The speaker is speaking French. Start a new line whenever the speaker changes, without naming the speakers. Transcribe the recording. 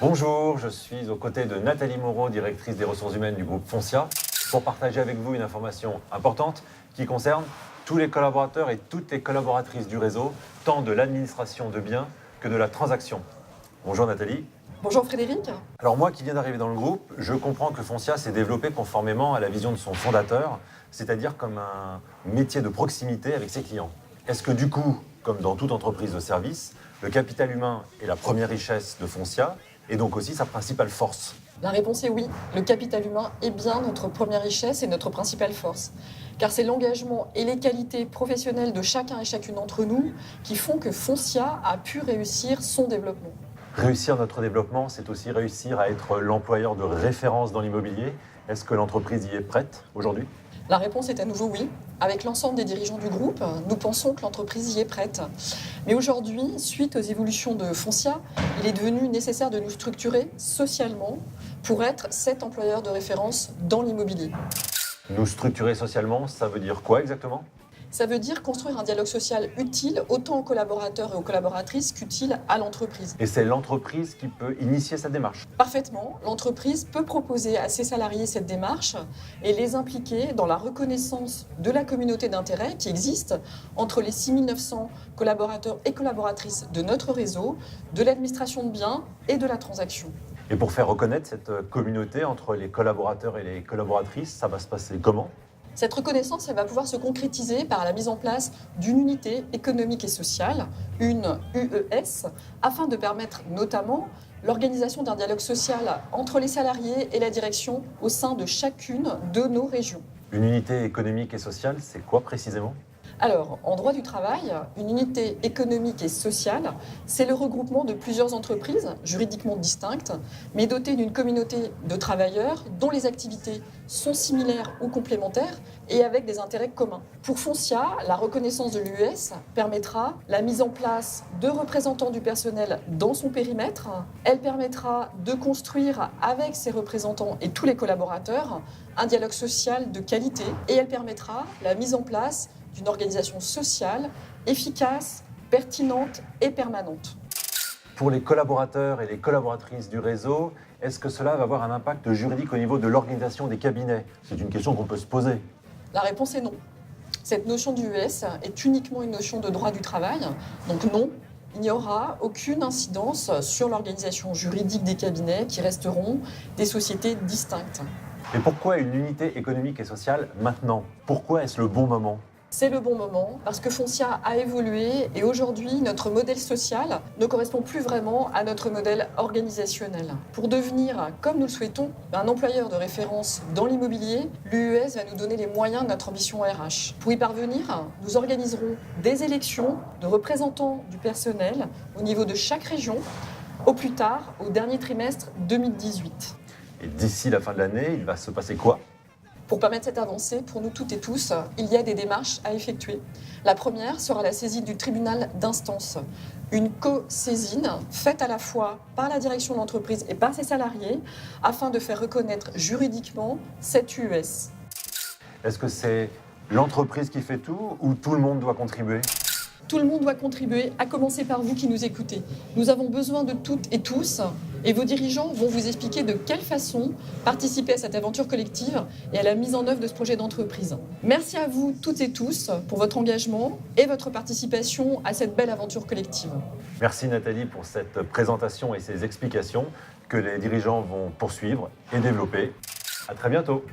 Bonjour, je suis aux côtés de Nathalie Moreau, directrice des ressources humaines du groupe Foncia, pour partager avec vous une information importante qui concerne tous les collaborateurs et toutes les collaboratrices du réseau, tant de l'administration de biens que de la transaction. Bonjour Nathalie.
Bonjour Frédéric.
Alors moi qui viens d'arriver dans le groupe, je comprends que Foncia s'est développé conformément à la vision de son fondateur, c'est-à-dire comme un métier de proximité avec ses clients. Est-ce que du coup, comme dans toute entreprise de service, le capital humain est la première richesse de Foncia et donc aussi sa principale force?
La réponse est oui. Le capital humain est bien notre première richesse et notre principale force. Car c'est l'engagement et les qualités professionnelles de chacun et chacune d'entre nous qui font que Foncia a pu réussir son développement.
Réussir notre développement, c'est aussi réussir à être l'employeur de référence dans l'immobilier. Est-ce que l'entreprise y est prête aujourd'hui?
La réponse est à nouveau oui. Avec l'ensemble des dirigeants du groupe, nous pensons que l'entreprise y est prête. Mais aujourd'hui, suite aux évolutions de Foncia, il est devenu nécessaire de nous structurer socialement pour être cet employeur de référence dans l'immobilier.
Nous structurer socialement, ça veut dire quoi exactement?
Ça veut dire construire un dialogue social utile autant aux collaborateurs et aux collaboratrices qu'utile à l'entreprise.
Et c'est l'entreprise qui peut initier cette démarche.
Parfaitement, l'entreprise peut proposer à ses salariés cette démarche et les impliquer dans la reconnaissance de la communauté d'intérêt qui existe entre les 6900 collaborateurs et collaboratrices de notre réseau, de l'administration de biens et de la transaction.
Et pour faire reconnaître cette communauté entre les collaborateurs et les collaboratrices, ça va se passer comment?
Cette reconnaissance, elle va pouvoir se concrétiser par la mise en place d'une unité économique et sociale, une UES, afin de permettre notamment l'organisation d'un dialogue social entre les salariés et la direction au sein de chacune de nos régions.
Une unité économique et sociale, c'est quoi précisément?
Alors, en droit du travail, une unité économique et sociale, c'est le regroupement de plusieurs entreprises juridiquement distinctes, mais dotées d'une communauté de travailleurs dont les activités sont similaires ou complémentaires et avec des intérêts communs. Pour Foncia, la reconnaissance de l'UES permettra la mise en place de représentants du personnel dans son périmètre. Elle permettra de construire avec ses représentants et tous les collaborateurs un dialogue social de qualité et elle permettra la mise en place d'une organisation sociale efficace, pertinente et permanente.
Pour les collaborateurs et les collaboratrices du réseau, est-ce que cela va avoir un impact juridique au niveau de l'organisation des cabinets? C'est une question qu'on peut se poser.
La réponse est non. Cette notion d'UES est uniquement une notion de droit du travail. Donc non, il n'y aura aucune incidence sur l'organisation juridique des cabinets qui resteront des sociétés distinctes.
Et pourquoi une unité économique et sociale maintenant? Pourquoi est-ce le bon moment?
C'est le bon moment parce que Foncia a évolué et aujourd'hui, notre modèle social ne correspond plus vraiment à notre modèle organisationnel. Pour devenir, comme nous le souhaitons, un employeur de référence dans l'immobilier, l'UES va nous donner les moyens de notre ambition RH. Pour y parvenir, nous organiserons des élections de représentants du personnel au niveau de chaque région, au plus tard au dernier trimestre 2018.
Et d'ici la fin de l'année, il va se passer quoi?
Pour permettre cette avancée, pour nous toutes et tous, il y a des démarches à effectuer. La première sera la saisine du tribunal d'instance. Une co-saisine faite à la fois par la direction de l'entreprise et par ses salariés afin de faire reconnaître juridiquement cette UES.
Est-ce que c'est l'entreprise qui fait tout ou tout le monde doit contribuer?
Tout le monde doit contribuer, à commencer par vous qui nous écoutez. Nous avons besoin de toutes et tous, et vos dirigeants vont vous expliquer de quelle façon participer à cette aventure collective et à la mise en œuvre de ce projet d'entreprise. Merci à vous toutes et tous pour votre engagement et votre participation à cette belle aventure collective.
Merci Nathalie pour cette présentation et ces explications que les dirigeants vont poursuivre et développer. À très bientôt.